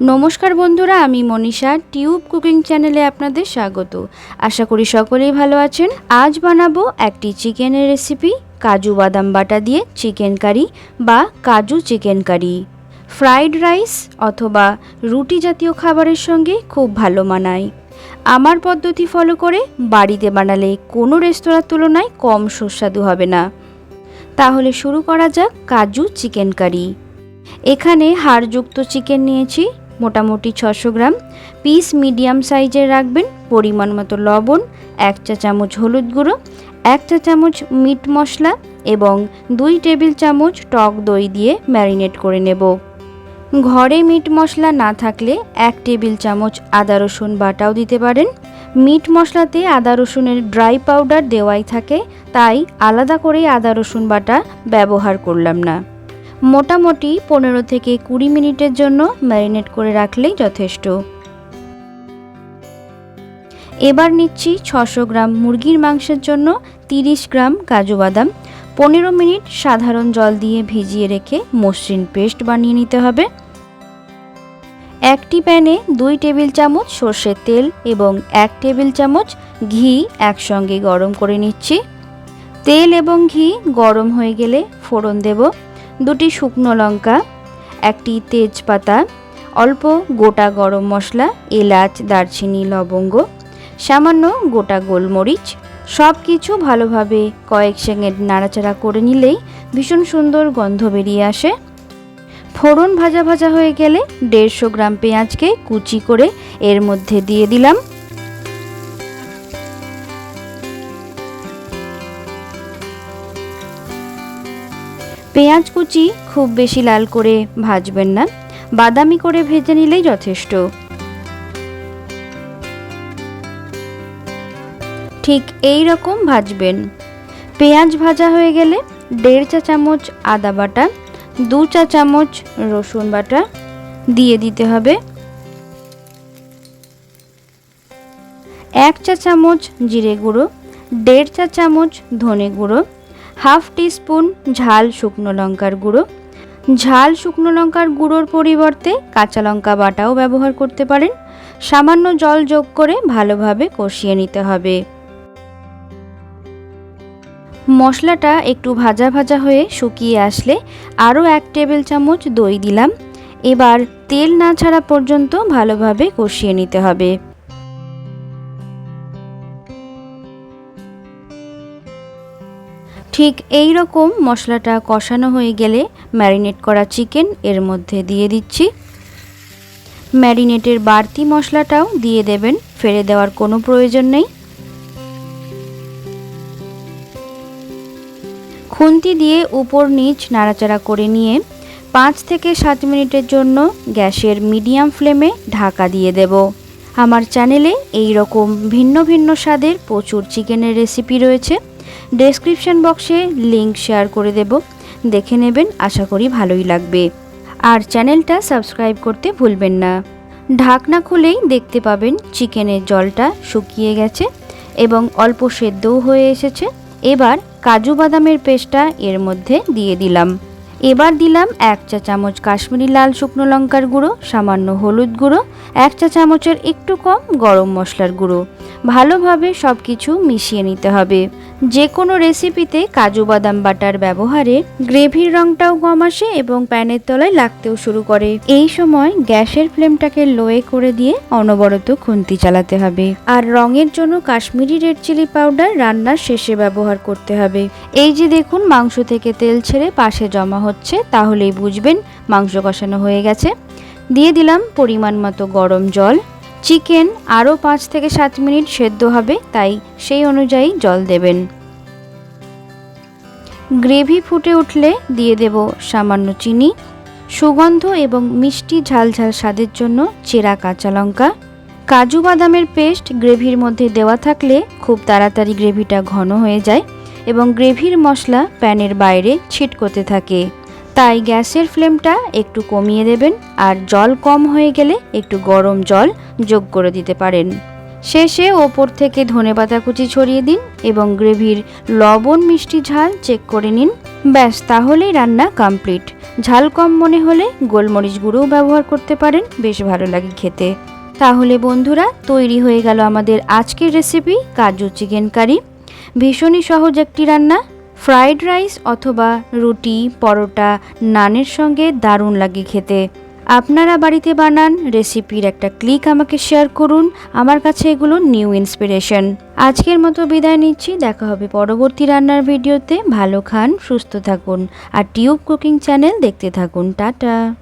নমস্কার বন্ধুরা, আমি মনীষা টিউব কুকিং চ্যানেলে আপনাদের স্বাগত। আশা করি সকলেই ভালো আছেন। আজ বানাবো একটি চিকেনের রেসিপি, কাজু বাদাম বাটা দিয়ে চিকেন কারি বা কাজু চিকেন কারি। ফ্রাইড রাইস অথবা রুটি জাতীয় খাবারের সঙ্গে খুব ভালো মানায়। আমার পদ্ধতি ফলো করে বাড়িতে বানালে কোনো রেস্তোরাঁর তুলনায় কম সুস্বাদু হবে না। তাহলে শুরু করা যাক কাজু চিকেন কারি। এখানে হাড়যুক্ত চিকেন নিয়েছি মোটামুটি 600 গ্রাম। পিস মিডিয়াম সাইজের রাখবেন। পরিমাণ মতো লবণ, 1 চা চামচ হলুদ গুঁড়ো, 1 চা চামচ মিট মশলা এবং 2 টেবিল চামচ টক দই দিয়ে ম্যারিনেট করে নেব। ঘরে মিট মশলা না থাকলে 1 টেবিল চামচ আদা রসুন বাটাও দিতে পারেন। মিট মশলাতে আদা রসুনের ড্রাই পাউডার দেওয়াই থাকে, তাই আলাদা করে আদা রসুন বাটা ব্যবহার করলাম না। মোটামুটি 15 থেকে 20 মিনিটের জন্য ম্যারিনেট করে রাখলেই যথেষ্ট। এবার নিচ্ছি 600 গ্রাম মুরগির মাংসের জন্য 30 গ্রাম কাজু বাদাম। 15 মিনিট সাধারণ জল দিয়ে ভিজিয়ে রেখে মসৃণ পেস্ট বানিয়ে নিতে হবে। একটি প্যানে 2 টেবিল চামচ সর্ষের তেল এবং 1 টেবিল চামচ ঘি একসঙ্গে গরম করে নিচ্ছি। তেল এবং ঘি গরম হয়ে গেলে ফোড়ন দেব। 2টি শুকনো লঙ্কা, 1টি তেজপাতা, অল্প গোটা গরম মশলা, এলাচ, দারচিনি, লবঙ্গ, সামান্য গোটা গোলমরিচ। সব কিছু ভালোভাবে কয়েক সেকেন্ড নাড়াচাড়া করে নিলেই ভীষণ সুন্দর গন্ধ বেরিয়ে আসে। ফোড়ন ভাজা ভাজা হয়ে গেলে 150 গ্রাম পেঁয়াজকে কুচি করে এর মধ্যে দিয়ে দিলাম। পেঁয়াজ কুচি খুব বেশি লাল করে ভাজবেন না, বাদামি করে ভেজে নিলেই যথেষ্ট। ঠিক এই রকম ভাজবেন। পেঁয়াজ ভাজা হয়ে গেলে 1.5 চা চামচ আদা বাটা, 2 চা চামচ রসুন বাটা দিয়ে দিতে হবে। 1 চা চামচ জিরে গুঁড়ো, 1.5 চা চামচ ধনে গুঁড়ো, হাফ টিস্পুন ঝাল শুকনো লঙ্কার গুঁড়ো। ঝাল শুকনো লঙ্কার গুঁড়োর পরিবর্তে কাঁচা লঙ্কা বাটাও ব্যবহার করতে পারেন। সামান্য জল যোগ করে ভালোভাবে কষিয়ে নিতে হবে। মশলাটা একটু ভাজা ভাজা হয়ে শুকিয়ে আসলে আরও 1 টেবিল চামচ দই দিলাম। এবার তেল না ছাড়া পর্যন্ত ভালোভাবে কষিয়ে নিতে হবে। ঠিক এই রকম মশলাটা কষানো হয়ে গেলে ম্যারিনেট করা চিকেন এর মধ্যে দিয়ে দিচ্ছি। ম্যারিনেটের বাড়তি মশলাটাও দিয়ে দেবেন, ফেলে দেওয়ার কোনো প্রয়োজন নেই। খুন্তি দিয়ে উপর নিচ নাড়াচাড়া করে নিয়ে 5 থেকে 7 মিনিটের জন্য গ্যাসের মিডিয়াম ফ্লেমে ঢাকা দিয়ে দেব। আমার চ্যানেলে এই রকম ভিন্ন ভিন্ন স্বাদের প্রচুর চিকেনের রেসিপি রয়েছে। ডেসক্রিপশন বক্সে লিংক শেয়ার করে দেব, দেখে নেবেন, আশা করি ভালোই লাগবে। আর চ্যানেলটা সাবস্ক্রাইব করতে ভুলবেন না। ঢাকনা খুলেই দেখতে পাবেন চিকেনের জলটা শুকিয়ে গেছে এবং অল্প সেদ্ধও হয়ে এসেছে। এবার কাজু বাদামের পেস্টটা এর মধ্যে দিয়ে দিলাম। এবার দিলাম 1 চা চামচ কাশ্মীরি লাল শুকনো লঙ্কার গুঁড়ো, সামান্য হলুদ গুঁড়ো, 1 চা চামচের একটু কম গরম মশলার গুঁড়ো। ভালোভাবে সব কিছু মিশিয়ে নিতে হবে। যে কোনো রেসিপিতে কাজু বাদাম বাটার ব্যবহারে গ্রেভির রঙটাও কম আসে এবং প্যানের তলায় লাগতেও শুরু করে। এই সময় গ্যাসের ফ্লেমটাকে লোয়ে করে দিয়ে অনবরত খুন্তি চালাতে হবে। আর রঙের জন্য কাশ্মীরি রেড চিলি পাউডার রান্নার শেষে ব্যবহার করতে হবে। এই যে দেখুন মাংস থেকে তেল ছেড়ে পাশে জমা হচ্ছে, তাহলেই বুঝবেন মাংস কষানো হয়ে গেছে। দিয়ে দিলাম পরিমাণ মতো গরম জল। চিকেন আরও 5 থেকে 7 মিনিট সেদ্ধ হবে, তাই সেই অনুযায়ী জল দেবেন। গ্রেভি ফুটে উঠলে দিয়ে দেব সামান্য চিনি, সুগন্ধ এবং মিষ্টি ঝাল ঝাল স্বাদের জন্য চেরা কাঁচা লঙ্কা। কাজু বাদামের পেস্ট গ্রেভির মধ্যে দেওয়া থাকলে খুব তাড়াতাড়ি গ্রেভিটা ঘন হয়ে যায় এবং গ্রেভির মশলা প্যানের বাইরে ছিটকোতে থাকে। তাই গ্যাসের ফ্লেমটা একটু কমিয়ে দেবেন আর জল কম হয়ে গেলে একটু গরম জল যোগ করে দিতে পারেন। শেষে ওপর থেকে ধনেপাতা কুচি ছড়িয়ে দিন এবং গ্রেভির লবণ মিষ্টি ঝাল চেক করে নিন। ব্যাস, তাহলেই রান্না কমপ্লিট। ঝাল কম মনে হলে গোলমরিচ গুঁড়োও ব্যবহার করতে পারেন, বেশ ভালো লাগে খেতে। তাহলে বন্ধুরা, তৈরি হয়ে গেল আমাদের আজকের রেসিপি কাজু চিকেন কারি। ভীষণই সহজ একটি রান্না। ফ্রাইড রাইস অথবা রুটি, পরোটা, নানের সঙ্গে দারুণ লাগে খেতে। আপনারা বাড়িতে বানান, রেসিপির একটা ক্লিক আমাকে শেয়ার করুন। আমার কাছে এগুলো নিউ ইন্সপিরেশন। আজকের মতো বিদায় নিচ্ছি, দেখা হবে পরবর্তী রান্নার ভিডিওতে। ভালো খান, সুস্থ থাকুন আর টিউব কুকিং চ্যানেল দেখতে থাকুন। টাটা।